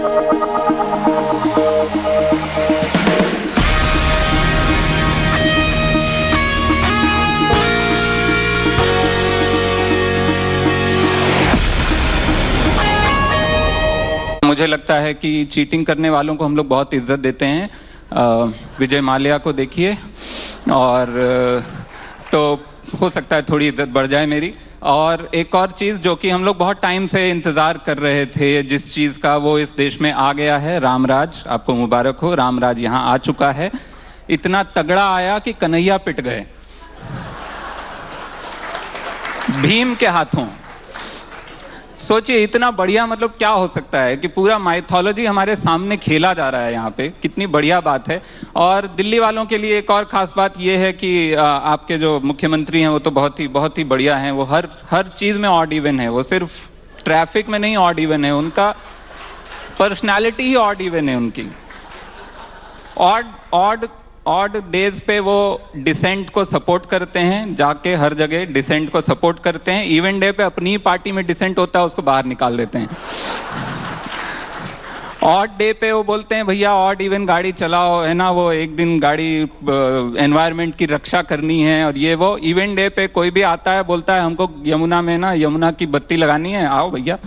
मुझे लगता है कि चीटिंग करने वालों को हम लोग बहुत इज्जत देते हैं। विजय माल्या को देखिए, और तो हो सकता है थोड़ी इज्जत बढ़ जाए मेरी। और एक और चीज़ जो कि हम लोग बहुत टाइम से इंतज़ार कर रहे थे, जिस चीज़ का, वो इस देश में आ गया है। रामराज, आपको मुबारक हो, रामराज यहाँ आ चुका है। इतना तगड़ा आया कि कन्हैया पिट गए भीम के हाथों। सोचिए इतना बढ़िया, मतलब क्या हो सकता है कि पूरा माइथोलॉजी हमारे सामने खेला जा रहा है यहाँ पे। कितनी बढ़िया बात है। और दिल्ली वालों के लिए एक और खास बात ये है कि आपके जो मुख्यमंत्री हैं वो तो बहुत ही बढ़िया हैं। वो हर चीज़ में ऑड इवन है। वो सिर्फ ट्रैफिक में नहीं ऑड इवन है, उनका पर्सनैलिटी ही ऑड इवन है उनकी। ऑड डेज पे वो डिसेंट को सपोर्ट करते हैं, जाके हर जगह डिसेंट को सपोर्ट करते हैं। इवन डे पे अपनी ही पार्टी में डिसेंट होता है, उसको बाहर निकाल देते हैं। ऑड डे पे वो बोलते हैं भैया ऑड इवन गाड़ी चलाओ, है ना, वो एक दिन गाड़ी एनवायरनमेंट की रक्षा करनी है और ये वो। इवन डे पे कोई भी आता है बोलता है हमको यमुना में ना यमुना की बत्ती लगानी है, आओ भैया।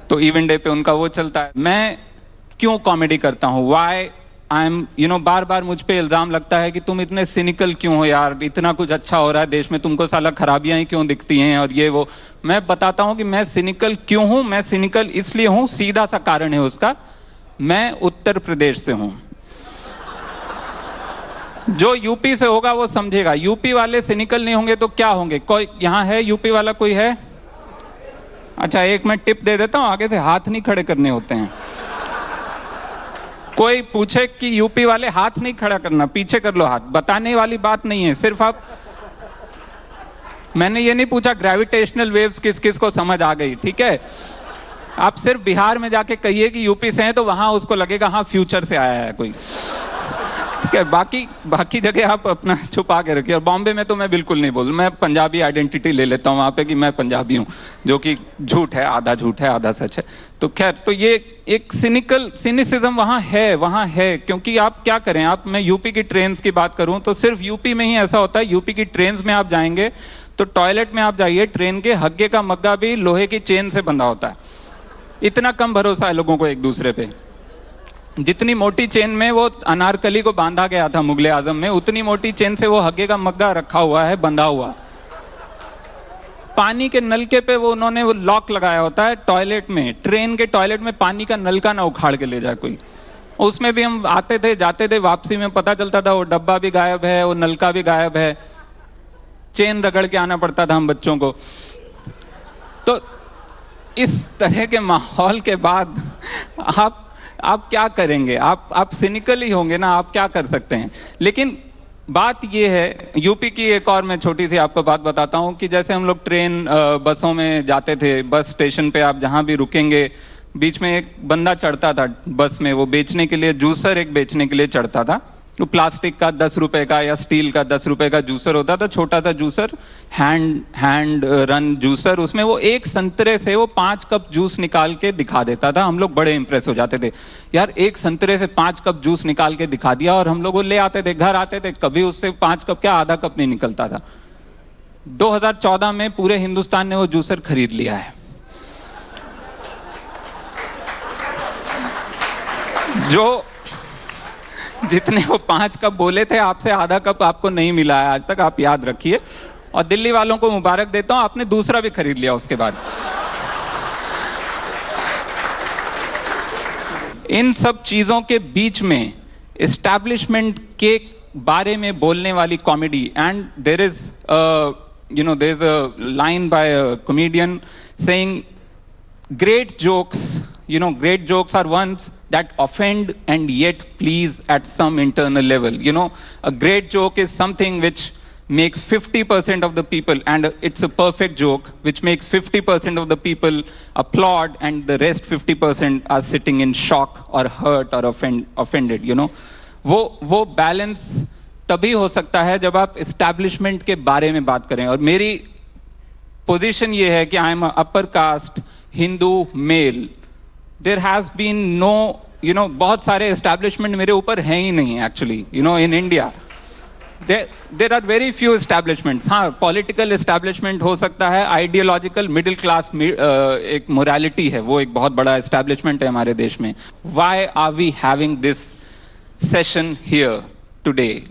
तो इवन डे पे उनका वो चलता है। मैं क्यों कॉमेडी करता हूँ, वाई आई एम बार बार मुझ पे इल्ज़ाम लगता है कि तुम इतने सिनिकल क्यों हो यार, इतना कुछ अच्छा हो रहा है देश में, तुमको साला खराबियां ही क्यों दिखती हैं और ये वो। मैं बताता हूं कि मैं सिनिकल क्यों हूं। मैं सिनिकल इसलिए हूं, सीधा सा कारण है उसका, मैं उत्तर प्रदेश से हूं। जो यूपी से होगा वो समझेगा। यूपी वाले सिनिकल नहीं होंगे तो क्या होंगे? कोई यहाँ है यूपी वाला, कोई है? अच्छा, एक मैं टिप दे देता हूं, आगे से हाथ नहीं खड़े करने होते हैं। कोई पूछे कि यूपी वाले, हाथ नहीं खड़ा करना, पीछे कर लो हाथ। बताने वाली बात नहीं है, सिर्फ आप, मैंने ये नहीं पूछा ग्रेविटेशनल वेव्स किस किस को समझ आ गई, ठीक है। आप सिर्फ बिहार में जाके कहिए कि यूपी से हैं तो वहां उसको लगेगा हाँ फ्यूचर से आया है कोई, ठीक है। बाकी जगह आप अपना छुपा के रखिए। और बॉम्बे में तो मैं बिल्कुल नहीं बोल, मैं पंजाबी आइडेंटिटी ले लेता हूँ वहाँ पे कि मैं पंजाबी हूँ, जो कि झूठ है, आधा सच है। तो खैर, तो ये एक सिनिसिज्म वहाँ है क्योंकि आप क्या करें। मैं यूपी की ट्रेन्स की बात करूँ तो सिर्फ यूपी में ही ऐसा होता है। यूपी की ट्रेन्स में आप जाएंगे तो टॉयलेट में आप जाइए, ट्रेन के हग्गे का मग्गा भी लोहे की चेन से बंधा होता है। इतना कम भरोसा है लोगों को एक दूसरे पे। जितनी मोटी चेन में वो अनारकली को बांधा गया था मुगले आजम में, उतनी मोटी चेन से वो हग्गे का मग्गा रखा हुआ है, बंधा हुआ। पानी के नलके पे वो उन्होंने वो लॉक लगाया होता है टॉयलेट में। ट्रेन के टॉयलेट में पानी का नलका ना उखाड़ के ले जाए कोई। उसमें भी हम आते थे जाते थे, वापसी में पता चलता था वो डब्बा भी गायब है, वो नलका भी गायब है। चेन रगड़ के आना पड़ता था हम बच्चों को। तो इस तरह के माहौल के बाद आप क्या करेंगे? आप सिनिकल ही होंगे ना, आप क्या कर सकते हैं। लेकिन बात ये है, यूपी की एक और मैं छोटी सी आपको बात बताता हूँ कि जैसे हम लोग ट्रेन बसों में जाते थे, बस स्टेशन पे आप जहाँ भी रुकेंगे, बीच में एक बंदा चढ़ता था बस में, वो बेचने के लिए, जूसर एक बेचने के लिए चढ़ता था। तो प्लास्टिक का 10 रुपए का या स्टील का 10 रुपए का जूसर होता था, छोटा सा जूसर, हैंड रन जूसर। उसमें वो एक संतरे से वो 5 कप जूस निकाल के दिखा देता था। हम लोग बड़े इंप्रेस हो जाते थे, यार एक संतरे से 5 कप जूस निकाल के दिखा दिया। और हम लोग वो ले आते थे, घर आते थे, कभी उससे 5 कप क्या, आधा कप नहीं निकलता था। 2014 में पूरे हिंदुस्तान ने वो जूसर खरीद लिया है। जो जितने वो 5 कप बोले थे, आपसे आधा कप आपको नहीं मिला है आज तक, आप याद रखिए। और दिल्ली वालों को मुबारक देता हूं, आपने दूसरा भी खरीद लिया उसके बाद। इन सब चीजों के बीच में एस्टैब्लिशमेंट के बारे में बोलने वाली comedy, and there is there is a line by a comedian saying great jokes are ones that offend and yet please at some internal level. A great joke is something which makes 50% of the people, and it's a perfect joke, which makes 50% of the people applaud and the rest 50% are sitting in shock or hurt or offended. वो balance तभी हो सकता है जब आप establishment के बारे में बात करें। और मेरी पोजीशन ये है कि I am upper caste Hindu male, there has been no बहुत सारे एस्टैब्लिशमेंट मेरे ऊपर हैं ही नहीं actually, in India there are very few establishments. हाँ, पॉलिटिकल एस्टैब्लिशमेंट हो सकता है, आइडियोलॉजिकल मिडिल क्लास एक मोरालिटी है, वो एक बहुत बड़ा एस्टैब्लिशमेंट है हमारे देश में. Why are we having this session here today?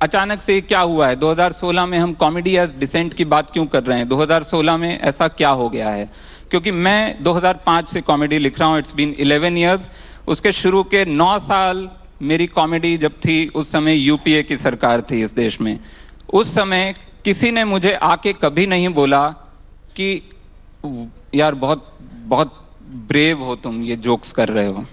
अचानक से क्या हुआ है? 2016 में हम कॉमेडी एज डिसेंट की बात क्यों कर रहे हैं? 2016 में ऐसा क्या हो गया है? क्योंकि मैं 2005 से कॉमेडी लिख रहा हूँ. It's been 11 years. उसके शुरू के 9 साल मेरी कॉमेडी जब थी, उस समय यूपीए की सरकार थी इस देश में. उस समय किसी ने मुझे आके कभी नहीं बोला कि यार बहुत बहुत ब्रेव हो तुम, ये जोक्स कर रहे हो.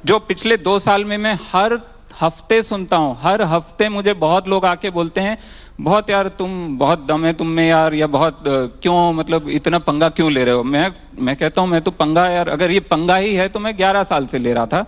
जो पिछले 2 साल में मैं हर हफ्ते सुनता हूँ, हर हफ्ते मुझे बहुत लोग आके बोलते हैं बहुत यार तुम बहुत दम है तुम में यार, या बहुत क्यों, मतलब इतना पंगा क्यों ले रहे हो. मैं कहता हूँ मैं तो पंगा, यार अगर ये पंगा ही है तो मैं 11 साल से ले रहा था.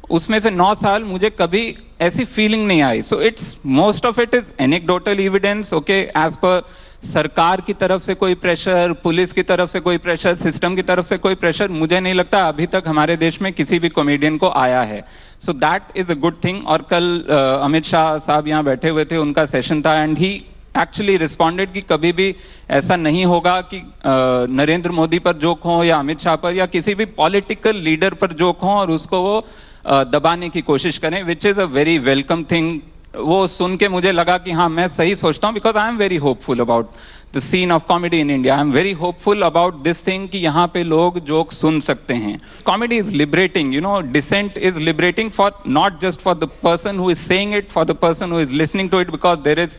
उसमें से 9 साल मुझे कभी ऐसी फीलिंग नहीं आई. So it's most of it is anecdotal evidence. Okay, as per सरकार की तरफ से कोई प्रेशर, पुलिस की तरफ से कोई प्रेशर, सिस्टम की तरफ से कोई प्रेशर मुझे नहीं लगता अभी तक हमारे देश में किसी भी कॉमेडियन को आया है. So that is a good thing. और कल अमित शाह साहब यहाँ बैठे हुए थे, उनका सेशन था एंड ही एक्चुअली रिस्पॉन्डेड कि कभी भी ऐसा नहीं होगा कि नरेंद्र मोदी पर जोक हो या अमित शाह पर या किसी भी पॉलिटिकल लीडर पर जोक हो और उसको वो दबाने की कोशिश करें, which is a very welcome thing. वो सुन के मुझे लगा कि हाँ मैं सही सोचता हूँ, because I am very hopeful about the scene of comedy in India. I am very hopeful about this thing कि यहाँ पे लोग जोक सुन सकते हैं. Comedy is liberating, dissent is liberating for not just for the person who is saying it, for the person who is listening to it, because there is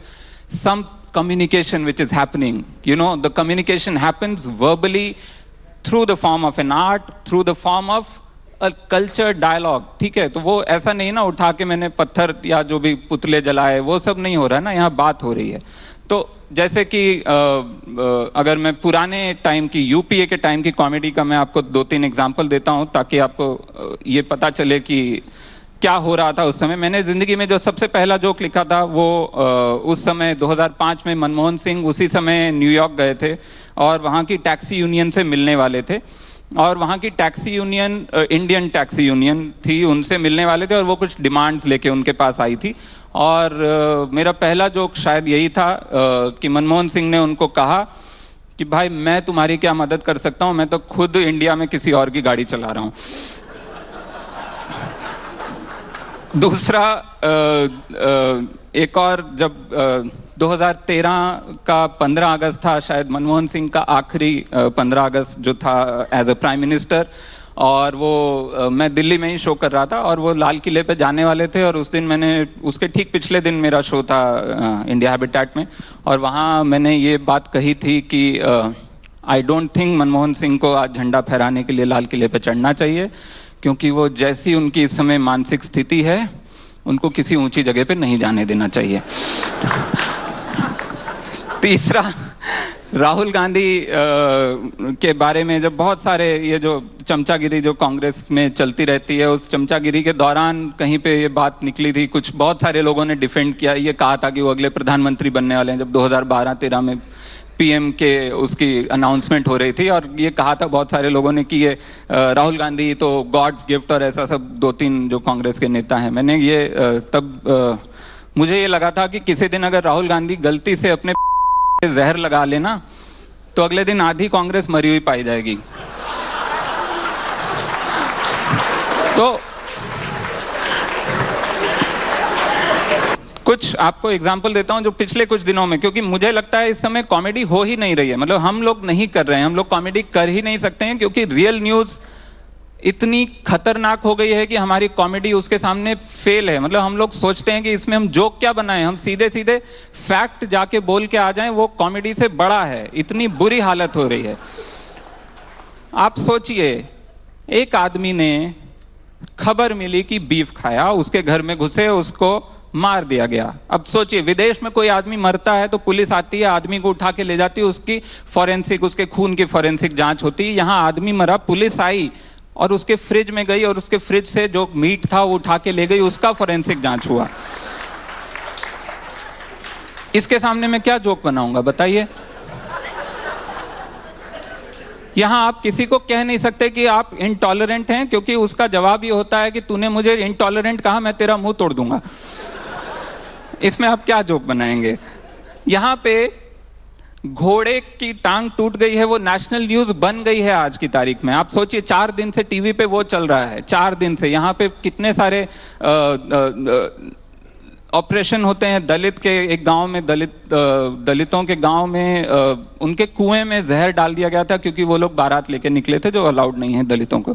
some communication which is happening. The communication happens verbally through the form of an art, through the form of a culture dialogue. ठीक है, तो वो ऐसा नहीं ना उठा के मैंने पत्थर या जो भी पुतले जलाए, वो सब नहीं हो रहा है ना, यहाँ बात हो रही है. तो जैसे कि अगर मैं पुराने टाइम की, यूपीए के टाइम की कॉमेडी का मैं आपको 2-3 एग्जाम्पल देता हूँ ताकि आपको ये पता चले कि क्या हो रहा था उस समय. मैंने ज़िंदगी में जो सबसे पहला जोक लिखा था वो उस समय 2005 में मनमोहन सिंह उसी समय न्यूयॉर्क गए थे और वहाँ की टैक्सी यूनियन से मिलने वाले थे. और वहाँ की taxi union Indian taxi union थी, उनसे मिलने वाले थे और वो कुछ डिमांड्स लेके उनके पास आई थी. और मेरा पहला जोक शायद यही था कि मनमोहन सिंह ने उनको कहा कि भाई मैं तुम्हारी क्या मदद कर सकता हूँ, मैं तो खुद इंडिया में किसी और की गाड़ी चला रहा हूँ. दूसरा एक और, जब 2013 का 15 अगस्त था, शायद मनमोहन सिंह का आखिरी 15 अगस्त जो था एज अ प्राइम मिनिस्टर, और वो मैं दिल्ली में ही शो कर रहा था और वो लाल किले पे जाने वाले थे. और उस दिन मैंने, उसके ठीक पिछले दिन मेरा शो था इंडिया हैबिटेट में, और वहाँ मैंने ये बात कही थी कि I don't think Manmohan Singh को आज झंडा फहराने के लिए लाल किले पे चढ़ना चाहिए, क्योंकि वो जैसी उनकी इस समय मानसिक स्थिति है, उनको किसी ऊंची जगह पे नहीं जाने देना चाहिए. तीसरा, राहुल गांधी के बारे में जब बहुत सारे ये जो चमचागिरी जो कांग्रेस में चलती रहती है, उस चमचागिरी के दौरान कहीं पे ये बात निकली थी, कुछ बहुत सारे लोगों ने डिफेंड किया, ये कहा था कि वो अगले प्रधानमंत्री बनने वाले हैं. जब 2012-13 में पीएम के उसकी अनाउंसमेंट हो रही थी और ये कहा था बहुत सारे लोगों ने कि ये राहुल गांधी तो गॉड्स गिफ्ट और ऐसा सब 2-3 जो कांग्रेस के नेता हैं. मैंने ये तब मुझे ये लगा था कि किसी दिन अगर राहुल गांधी गलती से अपने जहर लगा लेना तो अगले दिन आधी कांग्रेस मरी हुई पाई जाएगी. तो कुछ आपको एग्जाम्पल देता हूं जो पिछले कुछ दिनों में, क्योंकि मुझे लगता है इस समय कॉमेडी हो ही नहीं रही है, मतलब हम लोग नहीं कर रहे हैं, हम लोग कॉमेडी कर ही नहीं सकते हैं, क्योंकि रियल न्यूज़ इतनी खतरनाक हो गई है कि हमारी कॉमेडी उसके सामने फेल है. मतलब हम लोग सोचते हैं कि इसमें हम जोक क्या बनाएं, हम सीधे सीधे फैक्ट जाके बोल के आ जाएं, वो कॉमेडी से बड़ा है. इतनी बुरी हालत हो रही है. आप सोचिए, एक आदमी ने खबर मिली कि बीफ खाया, उसके घर में घुसे, उसको मार दिया गया. अब सोचिए, विदेश में कोई आदमी मरता है तो पुलिस आती है, आदमी को उठा के ले जाती है, उसकी फॉरेंसिक, उसके खून की फॉरेंसिक जांच होती है. यहाँ आदमी मरा, पुलिस आई और उसके फ्रिज में गई और उसके फ्रिज से जो मीट था वो उठा के ले गई, उसका फॉरेंसिक जांच हुआ. इसके सामने मैं क्या जोक बनाऊंगा बताइए. यहाँ आप किसी को कह नहीं सकते कि आप इंटॉलरेंट हैं, क्योंकि उसका जवाब ये होता है कि तूने मुझे इंटॉलरेंट कहा, मैं तेरा मुंह तोड़ दूंगा। इसमें आप क्या जोक बनाएंगे? यहाँ पे घोड़े की टांग टूट गई है, वो नेशनल न्यूज बन गई है आज की तारीख में। आप सोचिए 4 दिन से टीवी पे वो चल रहा है, 4 दिन से। यहाँ पे कितने सारे ऑपरेशन होते हैं। दलित के एक गांव में, दलितों के गांव में उनके कुएं में जहर डाल दिया गया था, क्योंकि वो लोग बारात लेके निकले थे, जो अलाउड नहीं है दलितों को।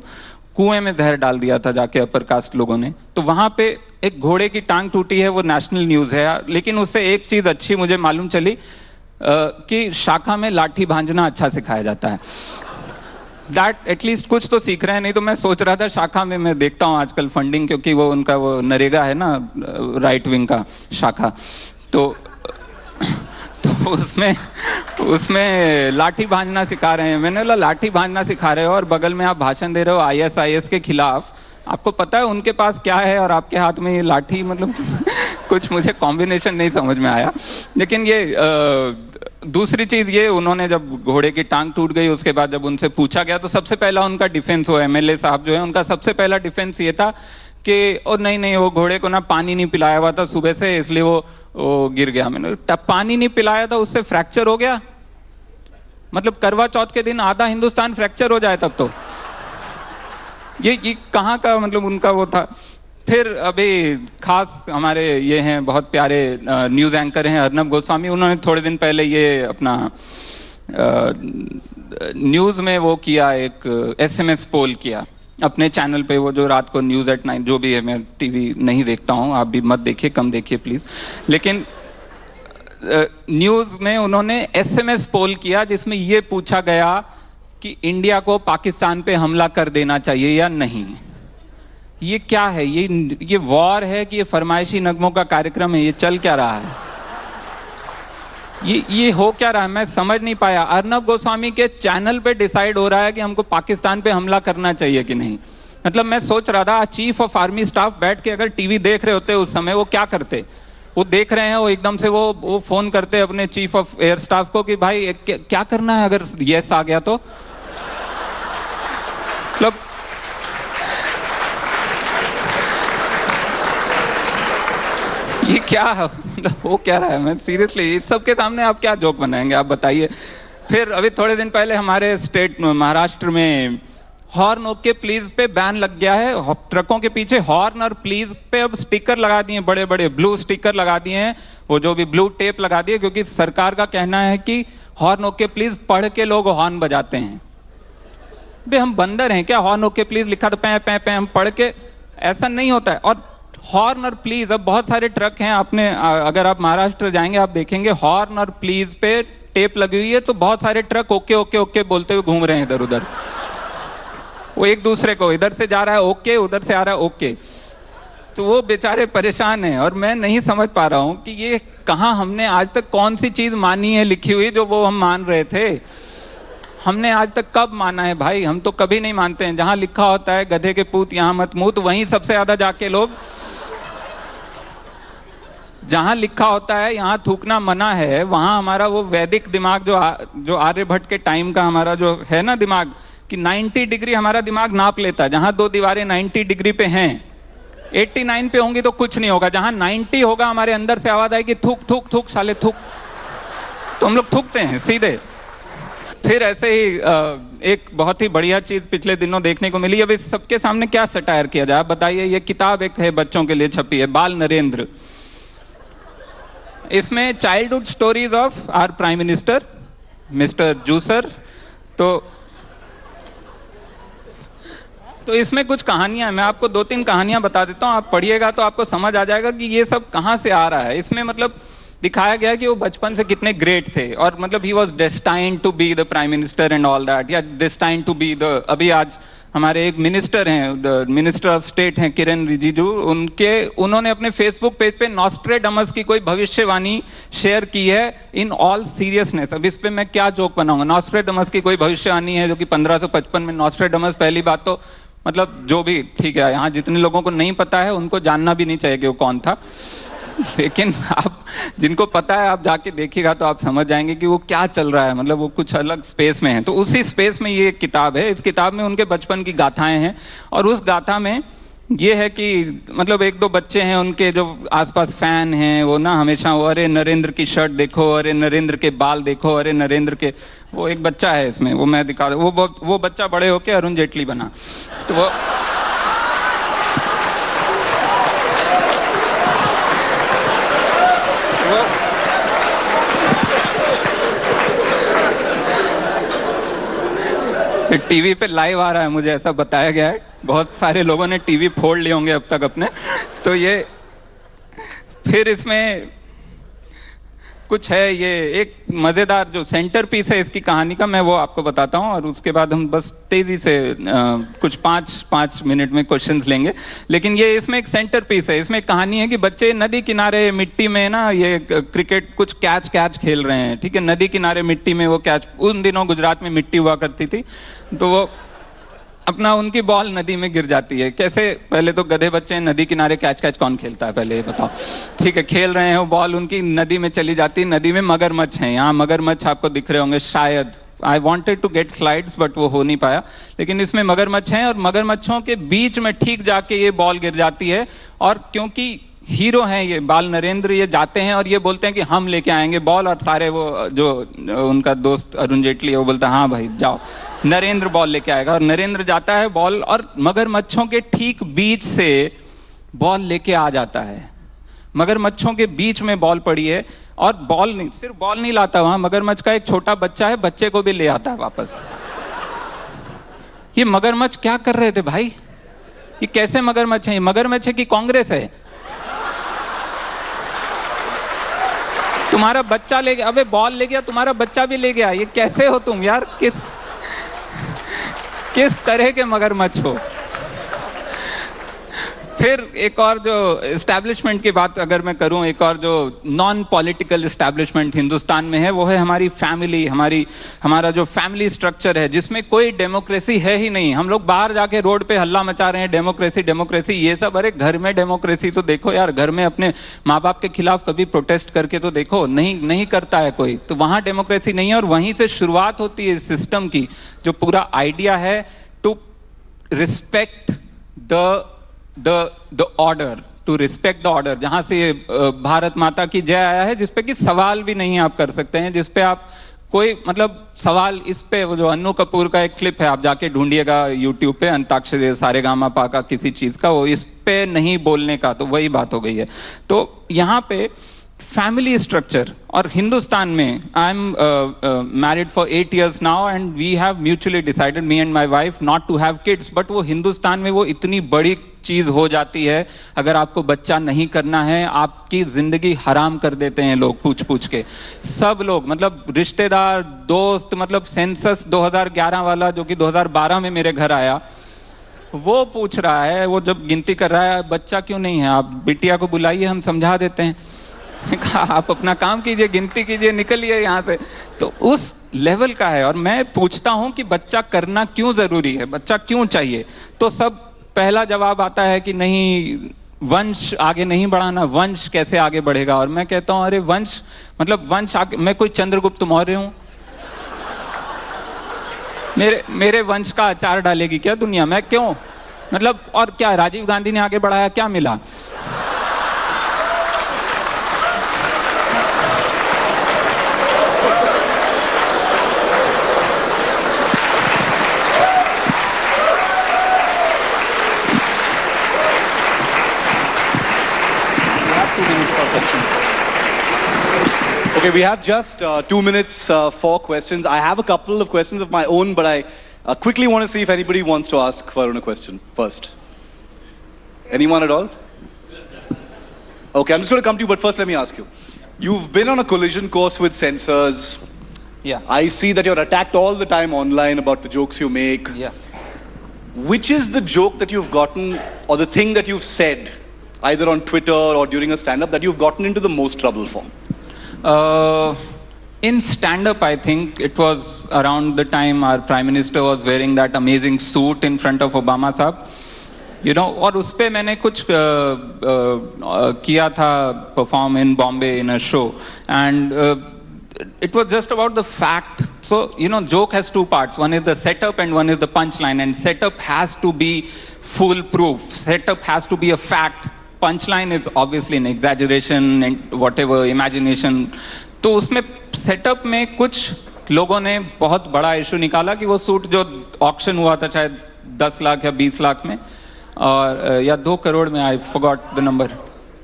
कुएं में जहर डाल दिया था जाके अपर कास्ट लोगों ने। तो वहां पे एक घोड़े की टांग टूटी है, वो नेशनल न्यूज है। लेकिन उससे एक चीज अच्छी मुझे मालूम चली कि शाखा में लाठी भांजना अच्छा सिखाया जाता है। दैट एटलीस्ट कुछ तो सीख रहे हैं। नहीं तो मैं सोच रहा था शाखा में, मैं देखता हूँ आजकल फंडिंग, क्योंकि वो उनका वो नरेगा है ना, राइट विंग का शाखा, तो उसमें लाठी भांजना सिखा रहे हैं। मैंने बोला लाठी भांजना सिखा रहे हो और बगल में आप भाषण दे रहे हो ISIS के खिलाफ। आपको पता है उनके पास क्या है और आपके हाथ में ये लाठी, मतलब कुछ मुझे कॉम्बिनेशन नहीं समझ में आया। लेकिन ये दूसरी चीज ये, उन्होंने जब घोड़े की टांग टूट गई, उसके बाद जब उनसे पूछा गया तो सबसे पहला उनका डिफेंस, वो MLA साहब जो है, उनका सबसे पहला डिफेंस ये था कि और नहीं वो घोड़े को ना पानी नहीं पिलाया हुआ था सुबह से, इसलिए वो गिर गया। मैंने पानी नहीं पिलाया था, उससे फ्रैक्चर हो गया? मतलब करवा चौथ के दिन आधा हिंदुस्तान फ्रैक्चर हो जाए तब तो। ये कहाँ का मतलब उनका वो था। फिर अभी खास हमारे ये हैं बहुत प्यारे न्यूज़ एंकर हैं अर्नब गोस्वामी, उन्होंने थोड़े दिन पहले ये अपना न्यूज़ में वो किया, एक SMS पोल किया अपने चैनल पे, वो जो रात को न्यूज़ एट 9 जो भी है, मैं टीवी नहीं देखता हूँ, आप भी मत देखिए, कम देखिए प्लीज़। लेकिन न्यूज़ में उन्होंने SMS पोल किया जिसमें ये पूछा गया कि इंडिया को पाकिस्तान पे हमला कर देना चाहिए या नहीं। ये क्या है? ये वॉर है कि ये फरमाइशी नगमों का कार्यक्रम है? ये चल क्या रहा है? ये हो क्या रहा है? मैं समझ नहीं पाया। अर्नब गोस्वामी के चैनल पे डिसाइड हो रहा है कि हमको पाकिस्तान पे हमला करना चाहिए कि नहीं। मतलब मैं सोच रहा था चीफ ऑफ आर्मी स्टाफ बैठ के अगर टीवी देख रहे होते उस समय, वो क्या करते? वो देख रहे हैं, वो एकदम से वो फोन करते अपने चीफ ऑफ एयर स्टाफ को कि भाई क्या करना है अगर यस आ गया तो। मतलब ये क्या हो क्या रहा है? मैं सीरियसली, इस सब के सामने आप क्या जोक बनाएंगे, आप बताइए। फिर अभी थोड़े दिन पहले हमारे स्टेट में, महाराष्ट्र में, horn okay please pay ban लग गया है। ट्रकों के पीछे हॉर्न और प्लीज पे अब स्टिकर लगा दिए, बड़े बड़े ब्लू स्टिकर लगा दिए हैं, वो जो भी ब्लू टेप लगा दिए, क्योंकि सरकार का कहना है कि हॉर्न ओके प्लीज पढ़ के लोग हॉर्न बजाते हैं। बे हम बंदर हैं क्या? हॉर्न ओके प्लीज लिखा तो पै पै पै हम पढ़ के, ऐसा नहीं होता है। और हॉर्न और प्लीज, अब बहुत सारे ट्रक हैं, आपने अगर आप महाराष्ट्र जाएंगे आप देखेंगे हॉर्न और प्लीज पे टेप लगी हुई है, तो बहुत सारे ट्रक ओके ओके ओके बोलते हुए घूम रहे हैं इधर उधर। वो एक दूसरे को, इधर से जा रहा है ओके, उधर से आ रहा है ओके, तो वो बेचारे परेशान हैं। और मैं नहीं समझ पा रहा हूँ कि ये कहाँ, हमने आज तक कौन सी चीज मानी है लिखी हुई जो वो हम मान रहे थे? हमने आज तक कब माना है भाई? हम तो कभी नहीं मानते हैं। जहां लिखा होता है गधे के पूत यहाँ मत मूत, वहीं सबसे ज्यादा जाके लोग, जहां लिखा होता है यहाँ थूकना मना है, वहां हमारा वो वैदिक दिमाग जो आर्यभट्ट के टाइम का हमारा जो है ना दिमाग, कि 90 डिग्री हमारा दिमाग नाप लेता है। जहां दो दीवारें 90 डिग्री पे हैं, 89 पे होंगी तो कुछ नहीं होगा। जहां 90 होगा हमारे अंदर से आवाज आएगी थूक थूक थूक साले थूक, तो हम लोग थूकते हैं सीधे। फिर ऐसे ही एक बहुत ही बढ़िया चीज पिछले दिनों देखने को मिली। अब इस सबके सामने क्या सटायर किया जाए, बताइए। ये किताब एक है बच्चों के लिए छपी है, बाल नरेंद्र। इसमें childhood stories of our prime minister mister जूसर। तो इसमें कुछ कहानियां हैं, मैं आपको 2-3 कहानियां बता देता हूं, आप पढ़िएगा तो आपको समझ आ जाएगा कि ये सब कहां से आ रहा है। इसमें मतलब दिखाया गया कि वो बचपन से कितने ग्रेट थे, और मतलब he was destined to be the prime minister and all that, या डेस्टाइन्ड टू बी द, अभी आज हमारे एक मिनिस्टर हैं, मिनिस्टर ऑफ स्टेट हैं किरण रिजिजू, उन्होंने अपने फेसबुक पेज पे नॉस्ट्रेडमस की कोई भविष्यवाणी शेयर की है इन ऑल सीरियसनेस। अब इस पे मैं क्या जोक बनाऊंगा? नॉस्ट्रेडमस की कोई भविष्यवाणी है जो कि 1555 में, नॉस्ट्रेडमस पहली बात तो मतलब जो भी ठीक है, यहाँ जितने लोगों को नहीं पता है उनको जानना भी नहीं चाहिए कि वो कौन था। लेकिन आप जिनको पता है आप जाके देखिएगा तो आप समझ जाएंगे कि वो क्या चल रहा है, मतलब वो कुछ अलग स्पेस में है। तो उसी स्पेस में ये एक किताब है। इस किताब में उनके बचपन की गाथाएं हैं, और उस गाथा में ये है कि मतलब एक दो बच्चे हैं उनके जो आसपास फैन हैं, वो ना हमेशा वो अरे नरेंद्र की शर्ट देखो, अरे नरेंद्र के बाल देखो, अरे नरेंद्र के, वो एक बच्चा है इसमें, वो मैं दिखा दूं, वो बच्चा बड़े होके अरुण जेटली बना। तो वो टीवी पे लाइव आ रहा है, मुझे ऐसा बताया गया है। बहुत सारे लोगों ने टीवी फोड़ लिए होंगे अब तक अपने। तो ये फिर इसमें कुछ है, ये एक मज़ेदार जो सेंटर पीस है इसकी कहानी का, मैं वो आपको बताता हूँ, और उसके बाद हम बस तेज़ी से कुछ पाँच मिनट में क्वेश्चंस लेंगे। लेकिन ये इसमें एक सेंटर पीस है। इसमें एक कहानी है कि बच्चे नदी किनारे मिट्टी में ना ये क्रिकेट कुछ कैच खेल रहे हैं, ठीक है, नदी किनारे मिट्टी में वो कैच, उन दिनों गुजरात में मिट्टी हुआ करती थी, तो वो अपना उनकी बॉल नदी में गिर जाती है। कैसे, पहले तो गधे बच्चे हैं, नदी किनारे कैच कौन खेलता है पहले ये बताओ, ठीक है, खेल रहे हैं, वो बॉल उनकी नदी में चली जाती है। नदी में मगरमच्छ हैं, यहाँ मगरमच्छ आपको दिख रहे होंगे शायद, I wanted to get slides but वो हो नहीं पाया, लेकिन इसमें मगरमच्छ हैं, और मगरमच्छों के बीच में ठीक जाके ये बॉल गिर जाती है। और क्योंकि हीरो हैं ये बाल नरेंद्र, ये जाते हैं और ये बोलते हैं कि हम लेके आएंगे बॉल, और सारे वो जो उनका दोस्त अरुण जेटली है वो बोलता है हाँ भाई जाओ, नरेंद्र बॉल लेके आएगा। और नरेंद्र जाता है बॉल, और मगरमच्छों के ठीक बीच से बॉल लेके आ जाता है। मगरमच्छों के बीच में बॉल पड़ी है, और बॉल नहीं, सिर्फ बॉल नहीं लाता, वहां मगरमच्छ का एक छोटा बच्चा है, बच्चे को भी ले आता है वापस। ये मगरमच्छ क्या कर रहे थे भाई, ये कैसे मगरमच्छ है? ये मगरमच्छ है कि कांग्रेस है? तुम्हारा बच्चा ले गया, अबे बॉल ले गया, तुम्हारा बच्चा भी ले गया, ये कैसे हो तुम यार? किस तरह के मगरमच्छ हो? फिर एक और जो एस्टैब्लिशमेंट की बात अगर मैं करूं, एक और जो नॉन पॉलिटिकल एस्टैब्लिशमेंट हिंदुस्तान में है, वो है हमारी फैमिली, हमारा जो फैमिली स्ट्रक्चर है, जिसमें कोई डेमोक्रेसी है ही नहीं। हम लोग बाहर जाके रोड पे हल्ला मचा रहे हैं डेमोक्रेसी ये सब, अरे घर में डेमोक्रेसी तो देखो यार, घर में अपने माँ बाप के खिलाफ कभी प्रोटेस्ट करके तो देखो, नहीं करता है कोई, तो वहाँ डेमोक्रेसी नहीं है। और वहीं से शुरुआत होती है इस सिस्टम की, जो पूरा आइडिया है to respect the order, to respect the order, जहां से ये भारत माता की जय आया है, जिसपे कि सवाल भी नहीं आप कर सकते हैं, जिसपे आप कोई मतलब सवाल, इस पे वो जो अन्नू कपूर का एक क्लिप है, आप जाके ढूंढिएगा यूट्यूब पे, अंताक्षरी सारेगामापा का किसी चीज का, वो इस पे नहीं बोलने का, तो वही बात हो गई है। तो यहाँ पे फैमिली स्ट्रक्चर, और हिंदुस्तान में I am married for 8 years now, and we have mutually decided, me and my wife, not to have kids, but वो हिंदुस्तान में वो इतनी बड़ी चीज हो जाती है, अगर आपको बच्चा नहीं करना है, आपकी जिंदगी हराम कर देते हैं लोग पूछ के, सब लोग, मतलब रिश्तेदार, दोस्त, मतलब सेंसस 2011 वाला जो कि 2012 में मेरे घर आया, वो पूछ रहा है, वो जब गिनती कर रहा है, बच्चा क्यों नहीं है, आप बिटिया को बुलाइए, हम समझा देते हैं। आप अपना काम कीजिए, गिनती कीजिए, निकलिए यहाँ से। तो उस लेवल का है। और मैं पूछता हूँ कि बच्चा करना क्यों जरूरी है, बच्चा क्यों चाहिए, तो सब पहला जवाब आता है कि नहीं, वंश आगे नहीं बढ़ाना, वंश कैसे आगे बढ़ेगा। और मैं कहता हूँ अरे वंश, मतलब वंश आगे, मैं कोई चंद्रगुप्त मौर्य हूँ? मेरे वंश का अचार डालेगी क्या दुनिया? मैं क्यों, मतलब, और क्या राजीव गांधी ने आगे बढ़ाया, क्या मिला? Okay, we have just 2 minutes for questions. I have a couple of questions of my own, but I quickly want to see if anybody wants to ask Varun a question first. Anyone at all? Okay, I'm just going to come to you, but first let me ask you. You've been on a collision course with censors. Yeah. I see that you're attacked all the time online about the jokes you make. Yeah. Which is the joke that you've gotten, or the thing that you've said, either on Twitter or during a stand-up, that you've gotten into the most trouble for? In stand-up, I think it was around the time our Prime Minister was wearing that amazing suit in front of Obama Sahab. You know, और उस पे मैंने कुछ किया था perform in Bombay in a show, and it was just about the fact. So, you know, joke has two parts. One is the setup and one is the punchline. And setup has to be foolproof. Setup has to be a fact. Punchline is obviously an exaggeration and whatever, imagination. तो उसमें setup में कुछ लोगों ने बहुत बड़ा issue निकाला कि वो सूट जो ऑक्शन हुआ था शायद 10 लाख या 20 लाख में, और या 2 करोड़ में, I forgot the number,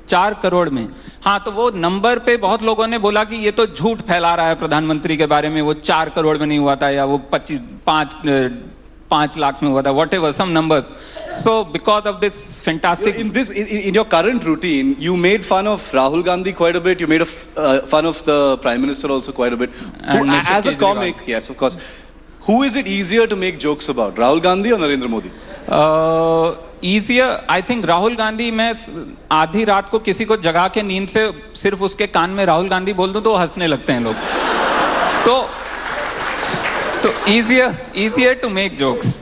4 crore में। हाँ, तो वो नंबर पे बहुत लोगों ने बोला कि ये तो झूठ फैला रहा है प्रधानमंत्री के बारे में, वो 4 करोड़ में नहीं हुआ था, या वो 5 लाख में हुआ था, whatever, some numbers. So because of this fantastic... In your current routine, you made fun of Rahul Gandhi quite a bit. You made fun of the Prime Minister also quite a bit. And As a comic, yes, of course. Who is it easier to make jokes about, Rahul Gandhi or Narendra Modi? Easier, I think Rahul Gandhi. मैं आधी रात को किसी को जगा के नींद से सिर्फ उसके कान में राहुल गांधी बोल दूं तो हंसने लगते हैं लोग। तो ईजियर टू मेक जोक्स।